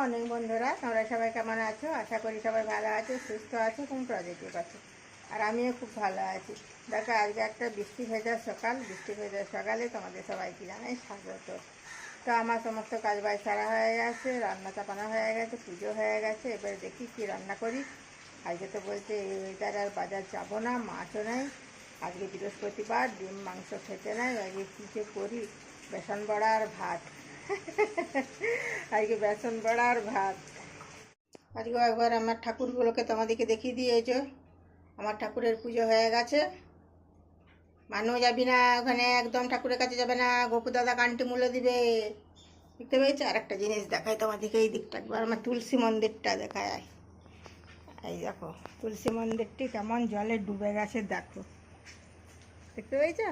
Morning বন্ধুরা, তোমরা সবাই কেমন আছো? আশা করি সবাই ভালো আছো, সুস্থ আছো, খুব পজিটিভ আছো। আর আমিও খুব ভালো আছি। দেখো, আজকে একটা বৃষ্টি ভেজা সকালে তোমাদের সবাইকে জানাই স্বাগত। তো আমার সমস্ত কাজ বাজ সারা হয়ে গেছে, রান্না চাপানো হয়ে গেছে, পুজো হয়ে গেছে। এবারে দেখি কি রান্না করি। আজকে তো বলছে এই ওয়েদার আর বাজার যাবো না, মাছও নেই। আজকে বৃহস্পতিবার, ডিম মাংস খেতে নাই। আজকে কী যে করি, বেসন বড়া আর ভাত। আজকে বেসন বড়া আর ভাত। আজকে একবার আমার ঠাকুরগুলোকে তোমাদেরকে দেখিয়ে দিয়েছো। আমার ঠাকুরের পুজো হয়ে গেছে। মানও যাবি না ওখানে, একদম ঠাকুরের কাছে যাবে না। গোপু দাদা কানটি মুলে দিবে। দেখতে পেয়েছো? আর একটা জিনিস দেখায় তোমাদেরকে, এই দিকটা একবার আমার তুলসী মন্দিরটা দেখায়। এই দেখো তুলসী মন্দিরটি কেমন জলে ডুবে গেছে, দেখো। দেখতে পেয়েছো?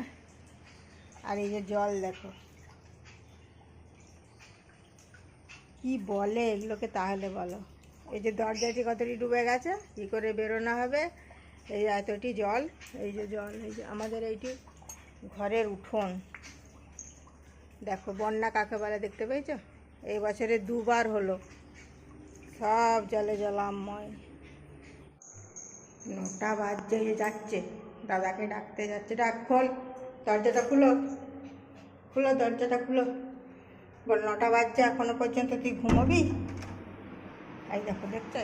আর এই যে জল দেখো, কি বলে এগুলোকে তাহলে বলো। এই যে দরজাটি কতটি ডুবে গেছে, কী করে বেরোনো হবে। এই এতটি জল, এই যে জল, এই যে আমাদের এইটি ঘরের উঠোন। দেখো বন্যা কাকে বলে, দেখতে পেয়েছো? এই বছরে দুবার হলো, সব জলে জলাময়। 9টা বাজে যাচ্ছে, দাদাকে ডাকতে যাচ্ছে। ডাক, খোল দরজাটা, খুলো খুলো দরজাটা খুলো। বল 9টা বাজছে, এখনো পর্যন্ত তুই ঘুমোবি? এই দেখো, দেখছো?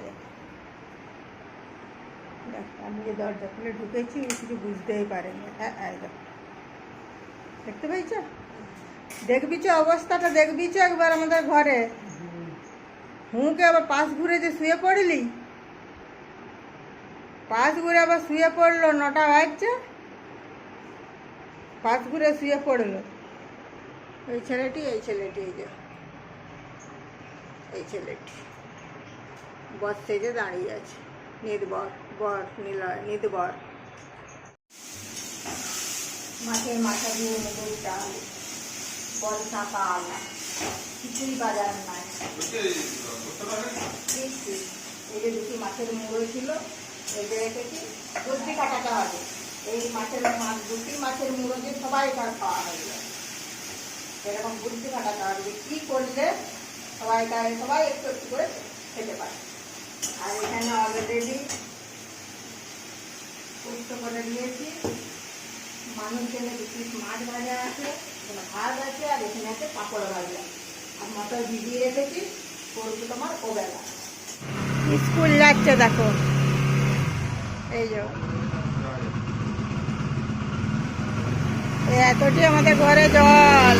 দেখো আমি যে দরজা খুলে ঢুকেছি, কিছু বুঝতেই পারেনি। হ্যাঁ, এই দেখো, দেখতে পেয়েছ? দেখবিছ অবস্থাটা, দেখবিছ একবার আমাদের ঘরে। হুঁকে আবার পাশ ঘুরে যে শুয়ে পড়লি, পাশ ঘুরে আবার শুয়ে পড়লো। 9টা বাজছে, পাশ ঘুরে শুয়ে পড়লো। এই ছেলেটি এই যে এই ছেলেটি বর সেজে দাঁড়িয়ে আছে। নিদবর মাছের মাথা দিয়ে মুগুর ডাল, বর্ষাকাল, কিছুই বাজার নাই। এই যে দুটি মাছের মুড়ো ছিল, রেখে রেখেছি। বুদ্ধি কাটাতে হবে। এই দুটি মাছের মুড়ো যে সবাই তার খাওয়া হয়ে যায়, এরকম বুদ্ধি কাটাতে হবে যে কী করলে সবাই একটু একটু করে খেতে পারে। আর এখানে অলরেডি পোস্ত করে দিয়েছি। মানুষ জন্য 2 পিস মাছ ভাজা আছে, এখানে ভাত আছে, আর এখানে আছে পাঁপড় ভাজা। আর মটর ভিজিয়ে রেখেছি, করবো তোমার ওবেলা। স্কুল যাচ্ছে দেখো, এই যে এতটি আমাদের ঘরে জল।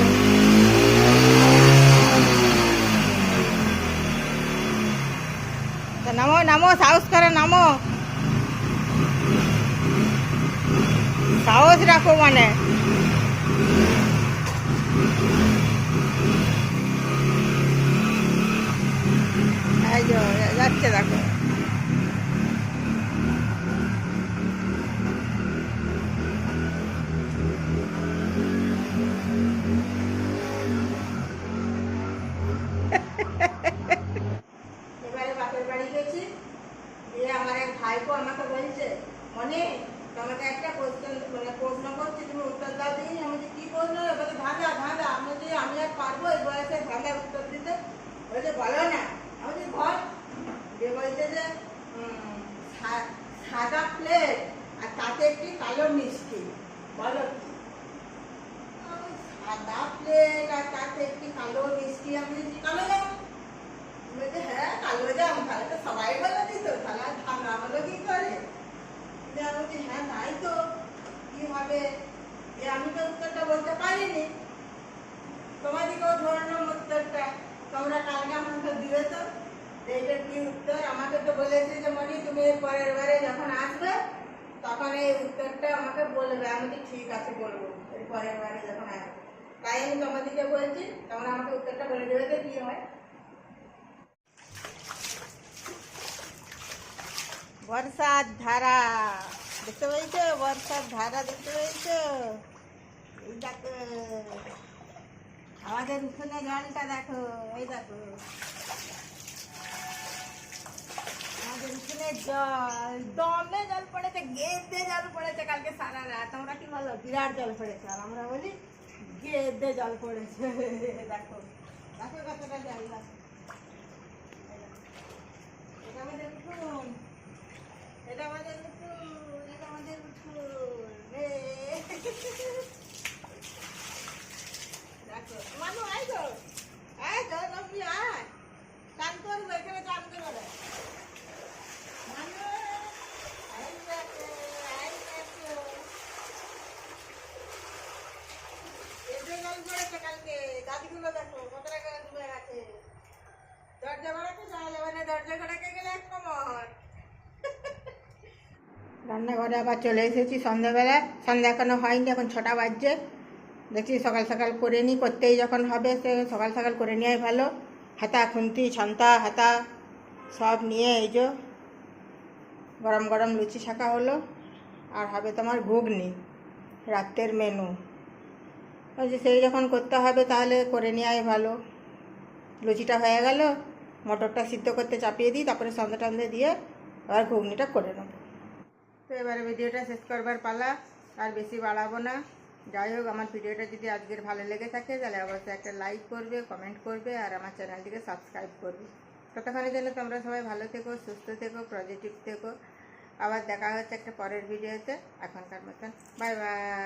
নামো নামো, সাহস করে নামো, সাহস রাখো। মানে এই যে যাচ্ছে দেখো। এবারে বাপের বাড়ি গেছি, দিয়ে আমার এক ভাইপো আমাকে বলছে, মনে তোমাকে একটা প্রশ্ন করছি, তুমি উত্তর দাও দিই। আমি বলছি কী প্রশ্ন? বলছে ধাঁধা। আমি বলছি আমি আর পারবো এই বয়সে ধাঁধার উত্তর দিতে? বলছে বলো না। আমি বলছি ঘর। দিয়ে বলছে যে সাদা প্লেট আর তাতে একটি কালো মিষ্টি, বলো। সাদা প্লেট আর তাতে একটি কালো মিষ্টি। আমি বলছি কালো জাম। বলছে হ্যাঁ কালো জাম, তাহলে তো সবাই বলে দিত, তাহলে ধাঁধা হলো কি করে? আমি বলছি হ্যাঁ তাই তো, কি হবে? আমি তো উত্তরটা বলতে পারিনি, তোমাদেরকেও ধরলাম উত্তরটা। তোমরা কালকে আমাকে দিবে তো এইটার কি উত্তর। আমাকে তো বলেছে যে মনি তুমি এর পরের বারে যখন আসবে তখন এই উত্তরটা আমাকে বলবে। আমি তো ঠিক আছে বলবো এর পরের বারে যখন আসবে। তাই আমি তোমাদেরকে বলছি, তোমরা আমাকে উত্তরটা বলে দেবে তো কি হয়। বর্ষার ধারা দেখতে পেয়েছো? বর্ষার ধারা দেখতে পেয়েছো? এই দেখো আমাদের উঠোনে জলটা দেখো, এই দেখো আমাদের উঠোনে জল, দমে জল পড়েছে, গেদে জল পড়েছে কালকে সারা রাত। তোমরা কি বলো বিরাট জল পড়েছে, আর আমরা বলি গেদে জল পড়েছে। দেখো দেখো কতটা জল। দেখো দরজা খোলাকে গেলে এক কমর। রান্নাঘরে আবার চলে এসেছি সন্ধ্যাবেলা। সন্ধ্যা এখনো হয়নি, এখন 6টা বাজছে। দেখছি সকাল সকাল করে নিই, করতেই যখন হবে সে সকাল সকাল করে নেওয়াই ভালো। হাতা খুন্তি ছান্তা হাতা সব নিয়ে এই যে গরম গরম লুচি ছাকা হলো। আর হবে তোমার ঘুগনি, রাতের মেনু। ওই যে সেই যখন করতে হবে তাহলে করে নেওয়াই ভালো। লুচিটা হয়ে গেল, মটরটা সিদ্ধ করতে চাপিয়ে দিই, তারপরে সন্ধে টন্ধে দিয়ে আবার ঘুগনিটা করে নেবো। তো এবারে ভিডিওটা শেষ করবার পালা, আর বেশি বাড়াবো না। যাই হোক, আমার ভিডিওটা যদি আজকের ভালো লেগে থাকে তাহলে অবশ্যই একটা লাইক করবে, কমেন্ট করবে, আর আমার চ্যানেলটিকে সাবস্ক্রাইব করবে। ততক্ষণের জন্য তোমরা সবাই ভালো থেকো, সুস্থ থেকো, পজিটিভ থেকো। আবার দেখা হচ্ছে একটা পরের ভিডিওতে। এখনকার মতন বাই বাই।